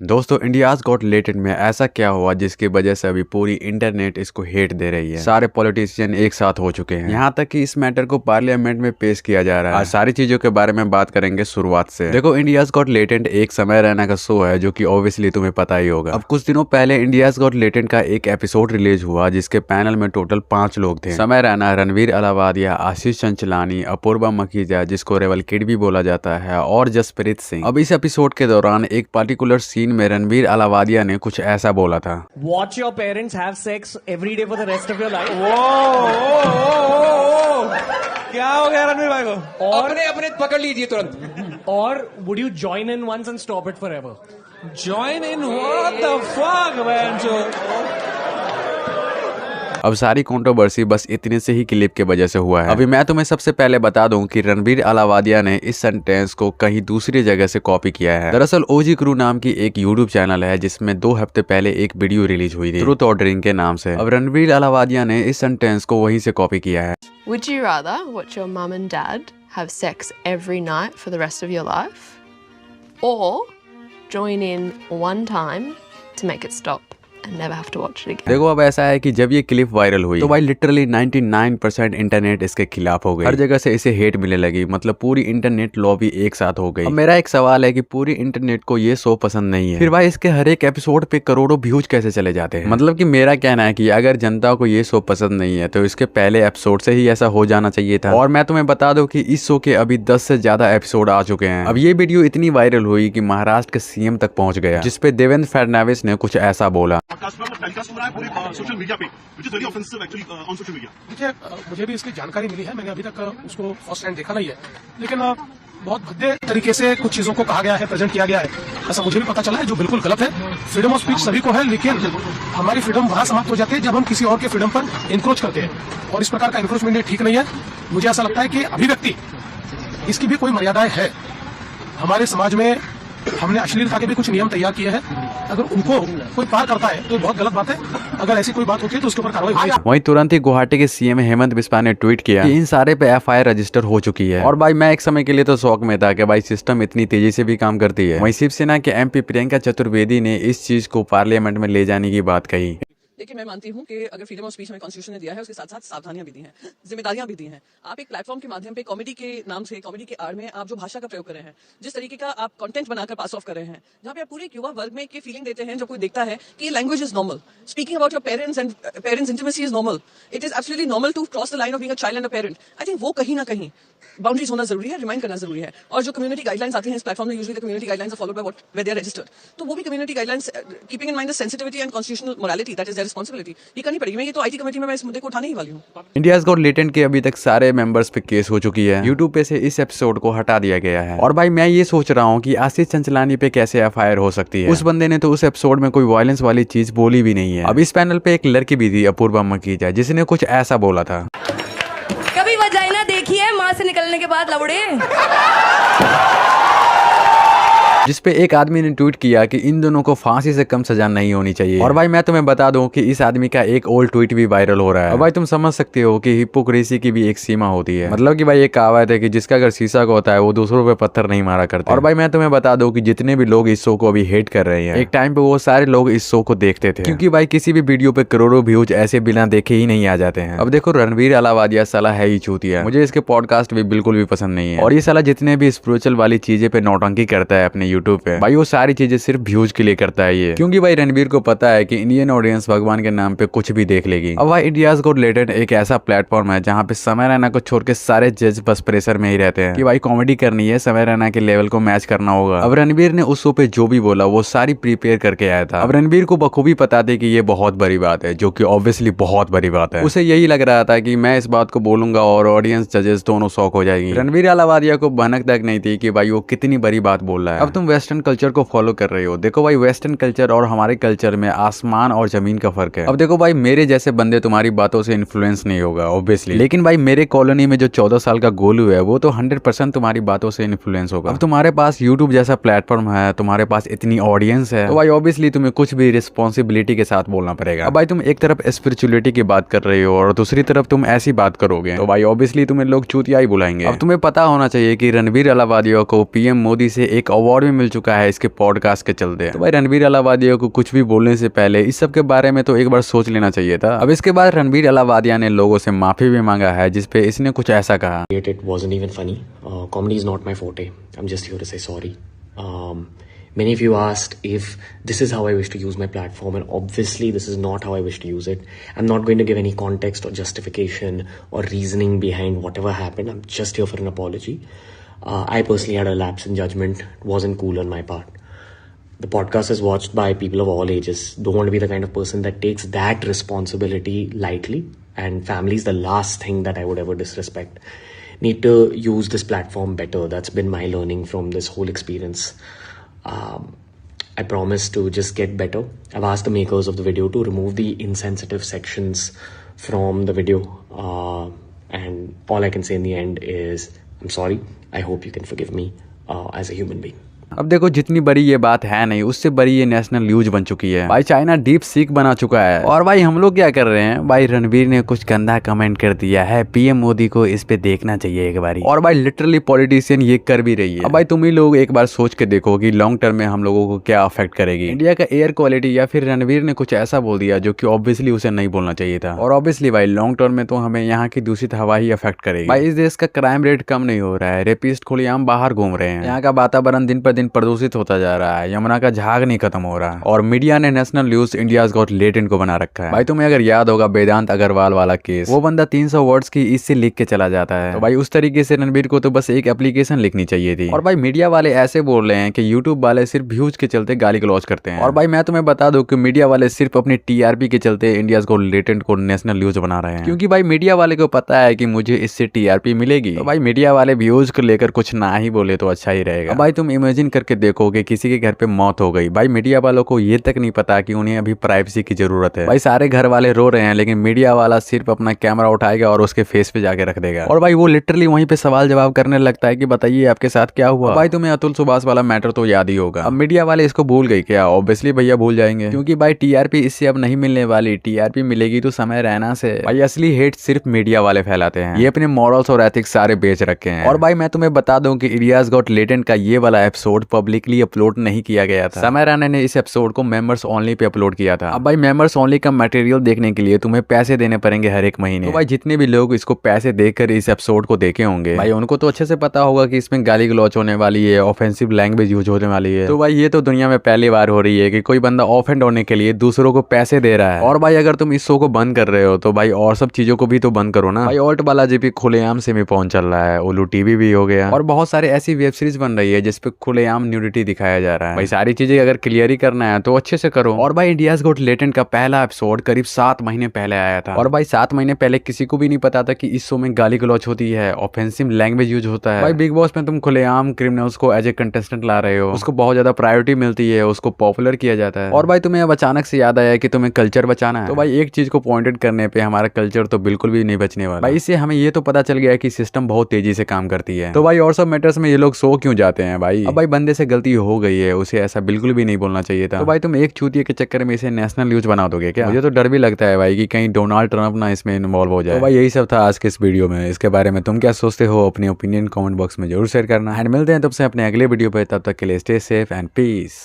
दोस्तों, India's got latent में ऐसा क्या हुआ जिसकी वजह से अभी पूरी इंटरनेट इसको हेट दे रही है। सारे पॉलिटिशियन एक साथ हो चुके हैं, यहाँ तक कि इस मैटर को पार्लियामेंट में पेश किया जा रहा है। आज सारी चीजों के बारे में बात करेंगे शुरुआत से। देखो, इंडियाज गॉट लेटेंट एक समय रैना का शो है जो कि ऑब्वियसली तुम्हें पता ही होगा। अब कुछ दिनों पहले इंडियाज गॉट लेटेंट का एक एपिसोड रिलीज हुआ जिसके पैनल में टोटल 5 लोग थे। समय रैना, रणवीर अलावादिया, आशीष चंचलानी, अपूर्वा मखीजा जिसको रेवल किड भी बोला जाता है, और जसप्रीत सिंह। अब इस एपिसोड के दौरान एक पर्टिकुलर सीन में रणवीर अलावादिया ने कुछ ऐसा बोला था। Watch your parents have sex every day for the rest of your life. क्या हो गया रणवीर भाई को? और अपने पकड़ लीजिए तुरंत। और would you join in once and stop it forever? Join in? What the fuck, man? अब सारी कंट्रोवर्सी बस इतने से ही क्लिप के वजह से हुआ है। अभी मैं तुम्हें सबसे पहले बता दूं कि रणवीर अलावादिया ने इस सेंटेंस को कहीं दूसरी जगह से कॉपी किया है। दरअसल ओजी क्रू नाम की एक यूट्यूब चैनल है जिसमें 2 हफ्ते पहले एक वीडियो रिलीज हुई थी ट्रूथ और ड्रिंक के नाम से। अब रणवीर अलावादिया ने इस सेंटेंस को वहीं से कॉपी किया है। Would you rather watch your mum and dad have sex every night for the rest of your life, or join in one time to make it stop and never have to watch it again? देखो, अब ऐसा है कि जब ये clip viral हुई तो भाई लिटरली 99% इंटरनेट इसके खिलाफ हो गई। हर जगह से इसे हेट मिलने लगी, मतलब पूरी इंटरनेट लॉबी एक साथ हो गई। अब मेरा एक सवाल है कि पूरी इंटरनेट को ये शो पसंद नहीं है, फिर भाई इसके हर एक एपिसोड पे करोड़ों व्यूज कैसे चले जाते हैं? मतलब कि मेरा कहना है कि अगर जनता को ये शो पसंद नहीं है तो इसके पहले एपिसोड से ही ऐसा हो जाना चाहिए था। और मैं तुम्हें बता दूं कि इस शो के अभी 10 से ज्यादा एपिसोड आ चुके हैं। अब ये वीडियो इतनी वायरल हुई कि महाराष्ट्र के सीएम तक पहुंच गया, जिसपे देवेंद्र फडणवीस ने कुछ ऐसा बोला। सोशल मीडिया पे which is very offensive actually on social media। देखिए, मुझे भी इसकी जानकारी मिली है, मैंने अभी तक उसको फर्स्ट हैंड देखा नहीं है, लेकिन बहुत भद्दे तरीके से कुछ चीजों को कहा गया है, प्रेजेंट किया गया है, ऐसा मुझे भी पता चला है, जो बिल्कुल गलत है। फ्रीडम ऑफ स्पीच सभी को है, लेकिन हमारी फ्रीडम वहां समाप्त हो जाती है जब हम किसी और के फ्रीडम पर इंक्रोच करते हैं, और इस प्रकार का इंक्रोचमेंट ठीक नहीं है। मुझे ऐसा लगता है कि अभिव्यक्ति इसकी भी कोई मर्यादाएं है। हमारे समाज में हमने अश्लीलता के भी कुछ नियम तैयार किए हैं, अगर उनको कोई पार करता है तो बहुत गलत बात है। अगर ऐसी कोई बात होती है तो उसके ऊपर कार्रवाई होगी। वहीं तुरंत ही गुवाहाटी के सीएम हेमंत बिस्वा ने ट्वीट किया कि इन सारे पे एफआईआर रजिस्टर हो चुकी है। और भाई मैं एक समय के लिए तो शौक में था कि भाई सिस्टम इतनी तेजी से भी काम करती है। वहीं शिवसेना के एमपी प्रियंका चतुर्वेदी ने इस चीज को पार्लियामेंट में ले जाने की बात कही। लेकिन मैं मानती हूं कि अगर फ्रीडम ऑफ स्पीच हमें कॉन्स्टिट्यूशन ने दिया है, उसके साथ साथ सावधानियां भी दी हैं, जिम्मेदारियां भी दी हैं। आप एक प्लेटफॉर्म के माध्यम पे कॉमेडी के नाम से, कॉमेडी के आड़ में आप जो भाषा का प्रयोग कर रहे हैं, जिस तरीके का आप कंटेंट बनाकर पास ऑफ कर रहे हैं, जहां पे आप पूरे युवा वर्ग में एक फीलिंग देते हैं, जो कोई देखता है कि language is normal, speaking about your parents and parents intimacy is normal, it is absolutely normal to cross the line of being a child and a parent. I think वो कहीं ना कहीं बाउंड्रीज होना जरूरी है, रिमाइंड करना जरूरी है। और जो कम्युनिटी गाइडलाइंस आती हैं इस प्लेटफॉर्म में, usually the community guidelines are followed by what where they are registered, तो वो भी community guidelines keeping in mind the sensitivity and constitutional morality, that is their responsibility, ये करनी पड़ेगी। मैं ये तो आईटी कमेटी में मैं इस मुद्दे को उठाने ही वाली हूं। इंडियाज गॉट लेटेंट के अभी तक सारे मेंबर्स पे केस हो चुकी है, यूट्यूब पे से इस एपिसोड को हटा दिया गया है। और भाई मैं ये सोच रहा हूँ कि आशीष चंचलानी पे कैसे एफआईआर हो सकती है? उस बंदे ने तो उस एपिसोड में कोई वायलेंस वाली चीज बोली भी नहीं है। अब इस पैनल पे एक लड़की भी थी, अपूर्वा मखीजा, जिसने कुछ ऐसा बोला था। कभी वजाइना देखी है माँ से निकलने के बाद लवड़े? जिसपे एक आदमी ने ट्वीट किया कि इन दोनों को फांसी से कम सजा नहीं होनी चाहिए। और भाई मैं तुम्हें बता दूं कि इस आदमी का एक ओल्ड ट्वीट भी वायरल हो रहा है। और भाई तुम समझ सकते हो कि हिपोक्रेसी की भी एक सीमा होती है। मतलब कि भाई एक कहावत है कि जिसका अगर शीशा का होता है वो दूसरों पे पत्थर नहीं मारा करता। और भाई मैं तुम्हें बता दूं कि जितने भी लोग इस शो को अभी हेट कर रहे हैं, एक टाइम पे वो सारे लोग इस शो को देखते थे, क्योंकि भाई किसी भी वीडियो पे करोड़ों व्यूज ऐसे बिना देखे ही नहीं आ जाते हैं। अब देखो, रणवीर अलावादिया साला है ही चूतिया, मुझे इसके पॉडकास्ट भी बिल्कुल भी पसंद नहीं है। और ये साला जितने भी स्पिरिचुअल वाली चीजें पे नौटंकी करता है अपने यूट्यूब पे, भाई वो सारी चीजें सिर्फ व्यूज के लिए करता है ये, क्योंकि भाई रणवीर को पता है कि इंडियन ऑडियंस भगवान के नाम पे कुछ भी देख लेगी। अब भाई इंडियाज गॉट लेटेंट एक ऐसा प्लेटफॉर्म है जहाँ पे समय रैना को छोड़ के सारे जज बस प्रेशर में ही रहते हैं कि भाई कॉमेडी करनी है, समय रैना के लेवल को मैच करना होगा। अब रणवीर ने उस शो पे जो भी बोला वो सारी प्रिपेयर करके आया था। अब रणवीर को बखूबी पता थी कि ये बहुत बड़ी बात है, जो कि ऑब्वियसली बहुत बड़ी बात है। उसे यही लग रहा था कि मैं इस बात को बोलूंगा और ऑडियंस जजेस दोनों शॉक हो जाएगी। रणवीर अलावादिया को भनक तक नहीं थी कि भाई वो कितनी बड़ी बात बोल रहा है। अब तुम वेस्टर्न कल्चर को फॉलो कर रहे हो, देखो भाई वेस्टर्न कल्चर और हमारे कल्चर में आसमान और जमीन का फर्क है। अब देखो भाई, मेरे जैसे बंदे तुम्हारी बातों से इन्फ्लुएंस नहीं होगा ऑब्वियसली, लेकिन भाई मेरे कॉलोनी में जो 14 साल का गोलू है वो तो 100% तुम्हारी बातों से इन्फ्लुएंस होगा। अब तुम्हारे पास यूट्यूब जैसा प्लेटफॉर्म है, तुम्हारे पास इतनी ऑडियंस है, तो भाई ऑब्वियसली तुम्हें कुछ भी रिस्पॉन्सिबिलिटी के साथ बोलना पड़ेगा। अब भाई तुम एक तरफ स्पिरिचुअलिटी की बात कर रहे हो और दूसरी तरफ तुम ऐसी बात करोगे तो भाई ऑब्वियसली तुम्हें लोग चूतिया ही बुलाएंगे। अब तुम्हें पता होना चाहिए कि रणवीर अलावादिया को पीएम मोदी से एक अवार्ड भी मिल चुका है इसके पॉडकास्ट के चलते। तो भाई रणबीर अलावादिया को कुछ भी बोलने से पहले इस सब के बारे में तो एक बार सोच लेना चाहिए था। अब इसके बाद रणबीर अलावादिया ने लोगों से माफी भी मांगा है, जिसपे इसने कुछ ऐसा कहा। It wasn't even funny. Comedy is not my forte. I'm just here to say sorry. Many of you asked if this is how I wish to use my platform, and obviously this is not how I wish to use it. I'm not going to give any context or justification or reasoning behind whatever happened. I'm just here for an apology. I personally had a lapse in judgment. It wasn't cool on my part. The podcast is watched by people of all ages. Don't want to be the kind of person that takes that responsibility lightly, and family is the last thing that I would ever disrespect. Need to use this platform better. That's been my learning from this whole experience. I promise to just get better. I've asked the makers of the video to remove the insensitive sections from the video. And all I can say in the end is, I'm sorry. I hope you can forgive me as a human being. अब देखो जितनी बड़ी ये बात है नहीं, उससे बड़ी ये नेशनल न्यूज बन चुकी है भाई। चाइना डीप सीक बना चुका है और भाई हम लोग क्या कर रहे हैं भाई, रणबीर ने कुछ गंदा कमेंट कर दिया है, पीएम मोदी को इस पे देखना चाहिए एक बारी। और भाई लिटरली पॉलिटिशियन ये कर भी रही है। अब भाई तुम ही लोग एक बार सोच के देखो कि लॉन्ग टर्म में हम लोगों को क्या अफेक्ट करेगी इंडिया का एयर क्वालिटी, या फिर रणबीर ने कुछ ऐसा बोल दिया जो कि ऑब्वियसली उसे नहीं बोलना चाहिए था। और ऑब्वियसली भाई लॉन्ग टर्म में तो हमें यहाँ की दूषित हवा ही अफेक्ट करेगी भाई। इस देश का क्राइम रेट कम नहीं हो रहा है, रेपिस्ट खुलेआम बाहर घूम रहे हैं, यहाँ का वातावरण दिन पर दिन प्रदूषित होता जा रहा है, यमुना का झाग नहीं खत्म हो रहा, और मीडिया ने national news India's got latent को बना रखा है। भाई तुम्हें अगर याद होगा वेदांत अग्रवाल वाला केस, वो बंदा 300 वर्ड्स की इससे लिख के चला जाता है। तो भाई उस तरीके से रणबीर को तो बस एक एप्लीकेशन लिखनी चाहिए थी। और भाई मीडिया वाले ऐसे बोल रहे हैं कि यूट्यूब वाले सिर्फ व्यूज के चलते गाली गलौज करते हैं। और भाई मैं तुम्हें बता दूं कि मीडिया वाले सिर्फ अपनी टीआरपी के चलते इंडियाज गॉट लेटेंट को नेशनल न्यूज बना रहे हैं, क्योंकि भाई मीडिया वाले को पता है कि मुझे इससे टीआरपी मिलेगी। तो भाई मीडिया वाले व्यूज को लेकर कुछ ना ही बोले तो अच्छा ही रहेगा। भाई तुम इमेजिन करके देखो कि किसी के घर पे मौत हो गई, भाई मीडिया वालों को ये तक नहीं पता कि उन्हें अभी प्राइवेसी की जरूरत है। भाई सारे घर वाले रो रहे हैं, लेकिन मीडिया वाला सिर्फ अपना कैमरा उठाएगा और उसके फेस पे जाके रख देगा, और भाई वो लिटरली वहीं पे सवाल जवाब करने लगता है कि बताइए आपके साथ क्या हुआ। भाई तुम्हें अतुल सुभाष वाला मैटर तो याद ही होगा। अब मीडिया वाले इसको भूल गए क्या? ऑब्वियसली भैया भूल जाएंगे, क्योंकि भाई टीआरपी इससे अब नहीं मिलने वाली। टीआरपी मिलेगी तो समय रहना से। भाई असली हेट सिर्फ मीडिया वाले फैलाते हैं, ये अपने मॉरल्स और एथिक्स सारे बेच रखे हैं। और भाई मैं तुम्हें बता दूं कि इंडियाज गॉट लेटेंट का ये वाला एपिसोड पब्लिकली अपलोड नहीं किया गया था। समय राणा ने इस एपिसोड को मेंबर्स ओनली पे अपलोड किया था। अब भाई मेंबर्स ओनली का मटेरियल देखने के लिए तुम्हें पैसे देने पड़ेंगे हर एक महीने। तो भाई जितने भी लोग इसको पैसे देकर इस एपिसोड को देखे होंगे, भाई उनको तो अच्छे से पता होगा कि इसमें गाली गलौच होने वाली है, ऑफेंसिव लैंग्वेज यूज होने वाली है। तो भाई ये तो दुनिया में पहली बार हो रही है कि कोई बंदा ऑफेंड होने के लिए दूसरों को पैसे दे रहा है। और भाई अगर तुम इस शो को बंद कर रहे हो तो भाई और सब चीजों को भी तो बंद करो ना। भाई ऑल्ट बालाजी भी खुलेआम सेमी पॉन चल रहा है, उल्लू टीवी भी हो गया, और बहुत सारे ऐसी वेब सीरीज बन रही है जिसपे खुलेआम न्यूडिटी दिखाया जा रहा है। भाई सारी चीजें अगर क्लियर ही करना है तो अच्छे से करो। और भाई इंडियाज गॉट लेटेंट का पहला एपिसोड करीब 7 महीने पहले आया था, और भाई 7 महीने पहले किसी को भी नहीं पता था कि इस शो में गाली गलौच होती है, ऑफेंसिव लैंग्वेज यूज होता है। भाई बिग बॉस में तुम खुलेआम क्रिमिनल्स को एज ए कंटेस्टेंट ला रहे हो, उसको बहुत ज्यादा प्रायोरिटी मिलती है, उसको पॉपुलर किया जाता है। और भाई तुम्हें अब अचानक से याद आया कि तुम्हें कल्चर बचाना है, तो भाई एक चीज को पॉइंटेड करने पे हमारा कल्चर तो बिल्कुल भी नहीं बचने वाला। भाई इससे हमें ये तो पता चल गया कि सिस्टम बहुत तेजी से काम करती है। तो भाई और सब मैटर्स में ये लोग सो क्यों जाते हैं भाई? अब भाई बंदे से गलती हो गई है, उसे ऐसा बिल्कुल भी नहीं बोलना चाहिए था। तो भाई तुम एक चूतिए के चक्कर में इसे नेशनल न्यूज बना दोगे क्या? मुझे तो डर भी लगता है भाई कि कहीं डोनाल्ड ट्रंप ना इसमें इन्वॉल्व हो जाए। तो भाई यही सब था आज के इस वीडियो में। इसके बारे में तुम क्या सोचते हो अपनी ओपिनियन कमेंट बॉक्स में जरूर शेयर करना। एंड मिलते हैं तुमसे अपने अगले वीडियो पे, तब तक के लिए स्टे सेफ एंड पीस।